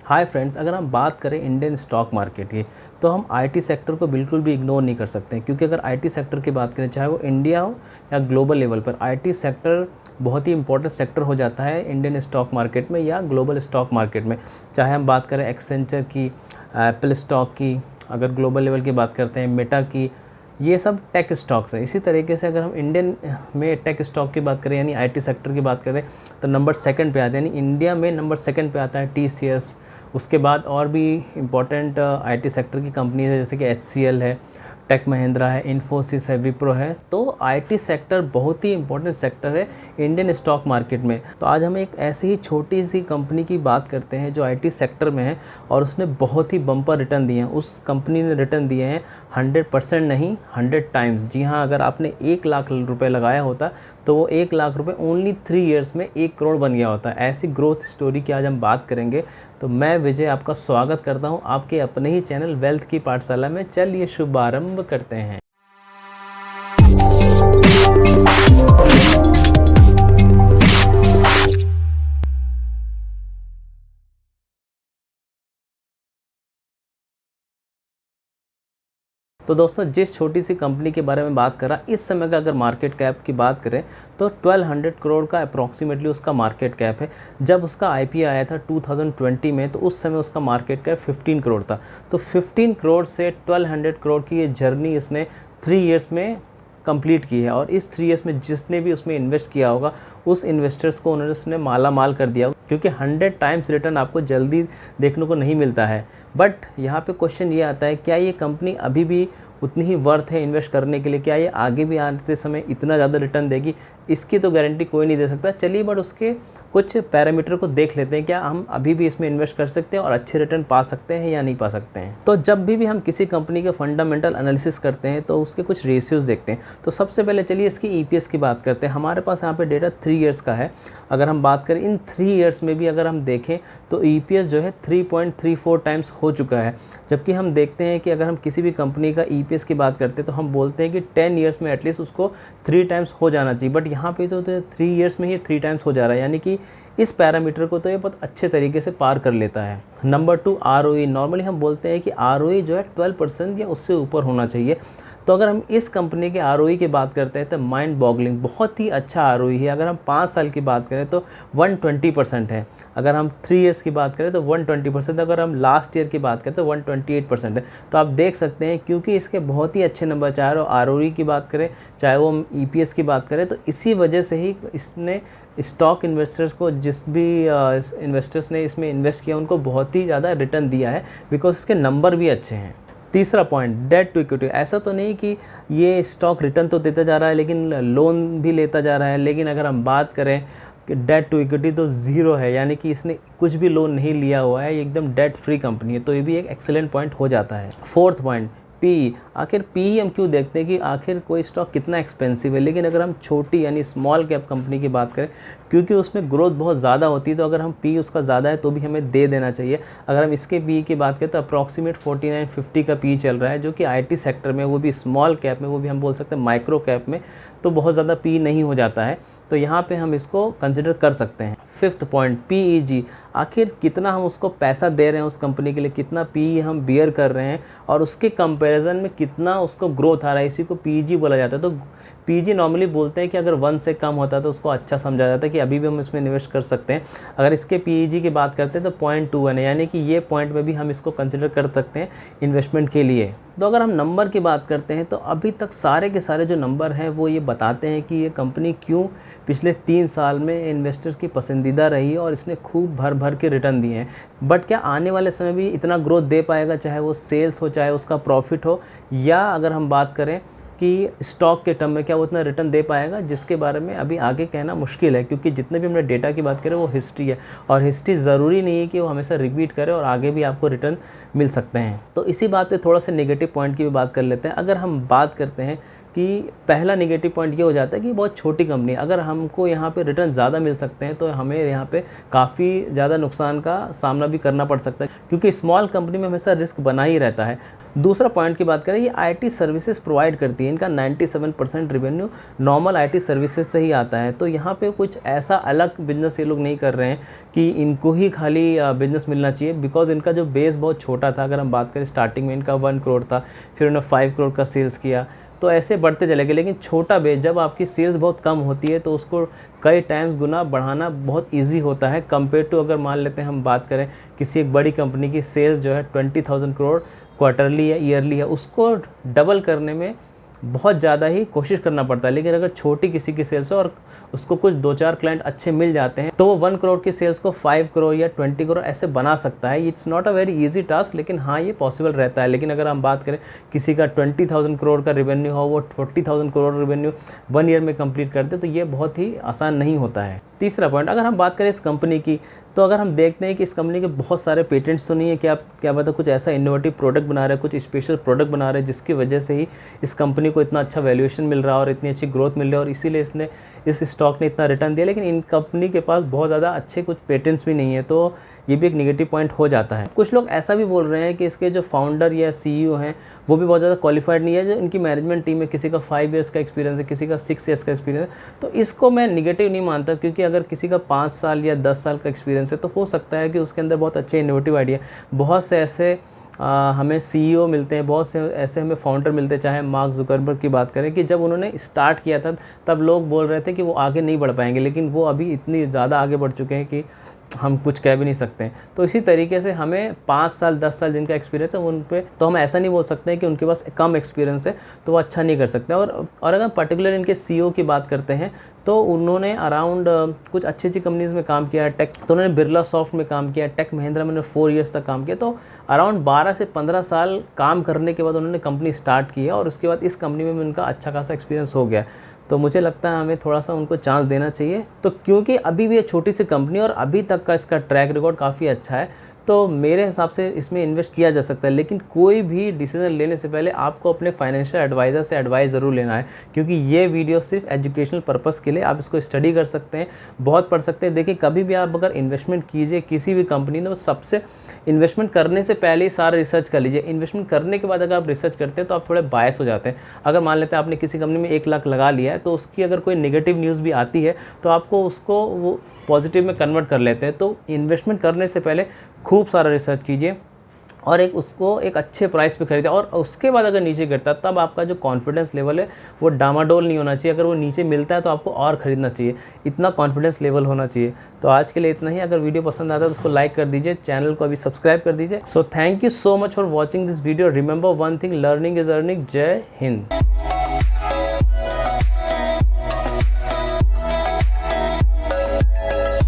Hi friends, अगर हम बात करें इंडियन स्टॉक मार्केट की तो हम आईटी सेक्टर को बिल्कुल भी इग्नोर नहीं कर सकते हैं, क्योंकि अगर आईटी सेक्टर की बात करें, चाहे वो इंडिया हो या ग्लोबल लेवल पर, आईटी सेक्टर बहुत ही इंपॉर्टेंट सेक्टर हो जाता है इंडियन स्टॉक मार्केट में या ग्लोबल स्टॉक मार्केट में। चाहे हम बात करें एक्सेंचर की, एप्पल स्टॉक की, अगर ग्लोबल लेवल की बात करते हैं मेटा की, ये सब टेक स्टॉक्स हैं। इसी तरीके से अगर हम इंडियन में टेक स्टॉक की बात करें यानी आईटी सेक्टर की बात करें तो नंबर सेकंड पे आता है, यानी इंडिया में नंबर सेकंड पे आता है टीसीएस। उसके बाद और भी इम्पोर्टेंट आईटी सेक्टर की कंपनी है जैसे कि एचसीएल है, टेक महिंद्रा है, इन्फोसिस है, विप्रो है। तो आईटी सेक्टर बहुत ही इंपॉर्टेंट सेक्टर है इंडियन स्टॉक मार्केट में। तो आज हम एक ऐसी ही छोटी सी कंपनी की बात करते हैं जो आईटी सेक्टर में है और उसने बहुत ही बम्पर रिटर्न दिए हैं। उस कंपनी ने रिटर्न दिए हैं 100% नहीं, 100 टाइम्स। जी हाँ, अगर आपने 1 लाख रुपए लगाया होता तो वो 1 लाख रुपए ओनली 3 इयर्स में 1 करोड़ बन गया होता। ऐसी ग्रोथ स्टोरी की आज हम बात करेंगे। तो मैं विजय आपका स्वागत करता हूं आपके अपने ही चैनल वेल्थ की पाठशाला में। चलिए शुभारंभ करते हैं। तो दोस्तों, जिस छोटी सी कंपनी के बारे में बात करा, इस समय का अगर मार्केट कैप की बात करें तो 1200 करोड़ का अप्रॉक्सीमेटली उसका मार्केट कैप है। जब उसका आईपीओ आया था 2020 में तो उस समय उसका मार्केट कैप 15 करोड़ था। तो 15 करोड़ से 1200 करोड़ की ये जर्नी इसने 3 इयर्स में कंप्लीट की है। और इस 3 इयर्स में जिसने भी उसमें इन्वेस्ट किया होगा उस इन्वेस्टर्स को उसने माला माल कर दिया, क्योंकि 100 टाइम्स रिटर्न आपको जल्दी देखने को नहीं मिलता है। बट यहाँ पे क्वेश्चन ये आता है, क्या ये कंपनी अभी भी उतनी ही वर्थ है इन्वेस्ट करने के लिए? क्या ये आगे भी आते समय इतना ज़्यादा रिटर्न देगी? इसकी तो गारंटी कोई नहीं दे सकता। चलिए बट उसके कुछ पैरामीटर को देख लेते हैं, क्या हम अभी भी इसमें इन्वेस्ट कर सकते हैं और अच्छे रिटर्न पा सकते हैं या नहीं पा सकते हैं। तो जब भी हम किसी कंपनी के फंडामेंटल एनालिसिस करते हैं तो उसके कुछ रेशियोज़ देखते हैं। तो सबसे पहले चलिए इसकी ईपीएस की बात करते हैं। हमारे पास यहाँ पे डेटा 3 इयर्स का है। अगर हम बात करें इन 3 इयर्स में भी अगर हम देखें तो ईपीएस जो है 3.34 टाइम्स हो चुका है। जबकि हम देखते हैं कि अगर हम किसी भी कंपनी का ईपीएस की बात करते हैं तो हम बोलते हैं कि 10 इयर्स में एटलीस्ट उसको 3 टाइम्स हो जाना चाहिए। बट यहाँ पे तो 3 इयर्स में ही 3 टाइम्स हो जा रहा है, यानी कि इस पैरामीटर को तो ये बहुत अच्छे तरीके से पार कर लेता है। Number 2, ROE. नॉर्मली हम बोलते हैं कि आरओई जो है 12% या उससे ऊपर होना चाहिए। तो अगर हम इस कंपनी के आरओई की बात करते हैं तो माइंड बॉगलिंग, बहुत ही अच्छा आरओई है। अगर हम 5 साल की बात करें तो 120% है। अगर हम 3 इयर्स की बात करें तो 120%। अगर हम लास्ट ईयर की बात करें तो 128% है। तो आप देख सकते हैं, क्योंकि इसके बहुत ही अच्छे नंबर, चाहे वो आरओई की बात करें चाहे वो ईपीएस की बात करें, तो इसी वजह से ही इसने स्टॉक इन्वेस्टर्स को, जिस भी इन्वेस्टर्स ने इसमें इन्वेस्ट किया उनको बहुत ही ज़्यादा रिटर्न दिया है, बिकॉज इसके नंबर भी अच्छे हैं। तीसरा पॉइंट, डेट टू इक्विटी। ऐसा तो नहीं कि ये स्टॉक रिटर्न तो देता जा रहा है लेकिन लोन भी लेता जा रहा है, लेकिन अगर हम बात करें कि डेट टू इक्विटी तो ज़ीरो है, यानी कि इसने कुछ भी लोन नहीं लिया हुआ है, ये एकदम डेट फ्री कंपनी है। तो ये भी एक एक्सेलेंट पॉइंट हो जाता है। Fourth point, P. आखिर पी हम क्यों देखते हैं कि आखिर कोई स्टॉक कितना एक्सपेंसिव है, लेकिन अगर हम छोटी यानी स्मॉल कैप कंपनी की बात करें, क्योंकि उसमें ग्रोथ बहुत ज़्यादा होती है, तो अगर हम पी उसका ज़्यादा है तो भी हमें दे देना चाहिए। अगर हम इसके पी की बात करें तो अप्रॉक्सीमेट 49-50 का पी चल रहा है, जो कि आईटी सेक्टर में, वो भी स्मॉल कैप में, वो भी हम बोल सकते हैं माइक्रो कैप में, तो बहुत ज़्यादा पी नहीं हो जाता है। तो यहाँ पे हम इसको कंसिडर कर सकते हैं। Fifth point, PEG. आखिर कितना हम उसको पैसा दे रहे हैं उस कंपनी के लिए, कितना पी हम बियर कर रहे हैं और उसके कंपैरिजन में कितना उसको ग्रोथ आ रहा है, इसी को पीईजी बोला जाता है। तो पीईजी नॉर्मली बोलते हैं कि अगर 1 से कम होता है तो उसको अच्छा समझा जाता है कि अभी भी हम इसमें इन्वेस्ट कर सकते हैं। अगर इसके पीईजी की बात करते हैं तो 0.21 है, यानी कि ये पॉइंट में भी हम इसको कंसिडर कर सकते हैं इन्वेस्टमेंट के लिए। तो अगर हम नंबर की बात करते हैं तो अभी तक सारे के सारे जो नंबर हैं वो ये बताते हैं कि ये कंपनी क्यों पिछले 3 साल में इन्वेस्टर्स की पसंदीदा रही है और इसने खूब भर भर के रिटर्न दिए हैं। बट क्या आने वाले समय भी इतना ग्रोथ दे पाएगा, चाहे वो सेल्स हो चाहे उसका प्रॉफिट हो, या अगर हम बात करें कि स्टॉक के टर्म में क्या वो उतना रिटर्न दे पाएगा, जिसके बारे में अभी आगे कहना मुश्किल है। क्योंकि जितने भी हमने डेटा की बात करें वो हिस्ट्री है और हिस्ट्री ज़रूरी नहीं है कि वो हमेशा रिपीट करे और आगे भी आपको रिटर्न मिल सकते हैं। तो इसी बात पे थोड़ा सा नेगेटिव पॉइंट की भी बात कर लेते हैं। अगर हम बात करते हैं कि पहला नेगेटिव पॉइंट ये हो जाता है कि बहुत छोटी कंपनी है। अगर हमको यहाँ पे रिटर्न ज़्यादा मिल सकते हैं तो हमें यहाँ पे काफ़ी ज़्यादा नुकसान का सामना भी करना पड़ सकता है, क्योंकि स्मॉल कंपनी में हमेशा रिस्क बना ही रहता है। दूसरा पॉइंट की बात करें, ये आईटी सर्विसेज प्रोवाइड करती है। इनका 97% रेवेन्यू नॉर्मल आईटी सर्विसेज से ही आता है। तो यहाँ पे कुछ ऐसा अलग बिजनेस ये लोग नहीं कर रहे हैं कि इनको ही खाली बिजनेस मिलना चाहिए, बिकॉज इनका जो बेस बहुत छोटा था। अगर हम बात करें स्टार्टिंग में इनका 1 करोड़ था, फिर उन्होंने 5 करोड़ का सेल्स किया, तो ऐसे बढ़ते चले गए। लेकिन छोटा बेस, जब आपकी सेल्स बहुत कम होती है तो उसको कई टाइम्स गुना बढ़ाना बहुत इजी होता है कंपेयर टू, अगर मान लेते हैं हम बात करें किसी एक बड़ी कंपनी की सेल्स जो है 20,000 करोड़ क्वार्टरली या ईयरली है, उसको डबल करने में बहुत ज़्यादा ही कोशिश करना पड़ता है। लेकिन अगर छोटी किसी की सेल्स हो और उसको कुछ 2-4 क्लाइंट अच्छे मिल जाते हैं तो वो 1 करोड़ की सेल्स को 5 करोड़ या 20 करोड़ ऐसे बना सकता है। It's not a very easy task, लेकिन हाँ ये पॉसिबल रहता है। लेकिन अगर हम बात करें किसी का 20,000 करोड़ का रेवेन्यू हो, वो 40,000 करोड़ रेवेन्यू 1 ईयर में कंप्लीट कर दे, तो ये बहुत ही आसान नहीं होता है। तीसरा पॉइंट, अगर हम बात करें इस कंपनी की, तो अगर हम देखते हैं कि इस कंपनी के बहुत सारे पेटेंट्स तो नहीं है कि आप क्या पता कुछ ऐसा इनोवेटिव प्रोडक्ट बना रहे हैं, कुछ स्पेशल प्रोडक्ट बना रहे हैं जिसकी वजह से ही इस कंपनी को इतना अच्छा वैल्यूएशन मिल रहा है और इतनी अच्छी ग्रोथ मिल रही है और इसीलिए इसने इस स्टॉक ने इतना रिटर्न दिया। लेकिन इन कंपनी के पास बहुत ज़्यादा अच्छे कुछ पेटेंट्स भी नहीं है, तो ये भी एक नेगेटिव पॉइंट हो जाता है। कुछ लोग ऐसा भी बोल रहे हैं कि इसके जो फाउंडर या सीईओ हैं वो भी बहुत ज़्यादा क्वालिफाइड नहीं है। जो इनकी मैनेजमेंट टीम है, किसी का 5 ईयर्स का एक्सपीरियंस है, किसी का 6 ईयर्स का एक्सपीरियंस है, तो इसको मैं निगेटिव नहीं मानता, क्योंकि अगर किसी का 5 साल या 10 साल का एक्सपीरियंस है तो हो सकता है कि उसके अंदर बहुत अच्छे इनोवेटिव आइडिया। बहुत से ऐसे हमें सीईओ मिलते हैं, बहुत से ऐसे हमें फाउंडर मिलते हैं, चाहे मार्क जुकरबर्ग की बात करें कि जब उन्होंने स्टार्ट किया था तब लोग बोल रहे थे कि वो आगे नहीं बढ़ पाएंगे, लेकिन वो अभी इतनी ज़्यादा आगे बढ़ चुके हैं कि हम कुछ कह भी नहीं सकते हैं। तो इसी तरीके से हमें 5 साल 10 साल जिनका एक्सपीरियंस है उन पे तो हम ऐसा नहीं बोल सकते हैं कि उनके पास कम एक्सपीरियंस है तो वो अच्छा नहीं कर सकते। और अगर पर्टिकुलर इनके सीईओ की बात करते हैं तो उन्होंने अराउंड कुछ अच्छी कंपनीज़ में काम किया है। टेक तो उन्होंने बिरला सॉफ्ट में काम किया, टेक महिंद्रा में 4 ईयर्स तक काम किया। तो अराउंड 12 से 15 साल काम करने के बाद उन्होंने कंपनी स्टार्ट की है और उसके बाद इस कंपनी में उनका अच्छा खासा एक्सपीरियंस हो गया। तो मुझे लगता है हमें थोड़ा सा उनको चांस देना चाहिए। तो क्योंकि अभी भी ये छोटी सी कंपनी और अभी तक का इसका ट्रैक रिकॉर्ड काफ़ी अच्छा है, तो मेरे हिसाब से इसमें इन्वेस्ट किया जा सकता है। लेकिन कोई भी डिसीजन लेने से पहले आपको अपने फाइनेंशियल एडवाइज़र से एडवाइस ज़रूर लेना है, क्योंकि ये वीडियो सिर्फ एजुकेशनल पर्पस के लिए, आप इसको स्टडी कर सकते हैं, बहुत पढ़ सकते हैं। देखिए, कभी भी आप अगर इन्वेस्टमेंट कीजिए किसी भी कंपनी में, तो सबसे इन्वेस्टमेंट करने से पहले ही सारा रिसर्च कर लीजिए। इन्वेस्टमेंट करने के बाद अगर आप रिसर्च करते हैं तो आप थोड़े बायस हो जाते हैं। अगर मान लेते हैं आपने किसी कंपनी में 1 लाख लगा लिया है, तो उसकी अगर कोई नेगेटिव न्यूज़ भी आती है तो आपको उसको वो पॉजिटिव में कन्वर्ट कर लेते हैं। तो इन्वेस्टमेंट करने से पहले खूब सारा रिसर्च कीजिए और उसको एक अच्छे प्राइस पे खरीदें, और उसके बाद अगर नीचे गिरता है तब आपका जो कॉन्फिडेंस लेवल है वो डामाडोल नहीं होना चाहिए। अगर वो नीचे मिलता है तो आपको और ख़रीदना चाहिए, इतना कॉन्फिडेंस लेवल होना चाहिए। तो आज के लिए इतना ही। अगर वीडियो पसंद आता है तो उसको लाइक कर दीजिए, चैनल को अभी सब्सक्राइब कर दीजिए। So thank you so much for watching this video. Remember one thing, learning is earning. जय हिंद।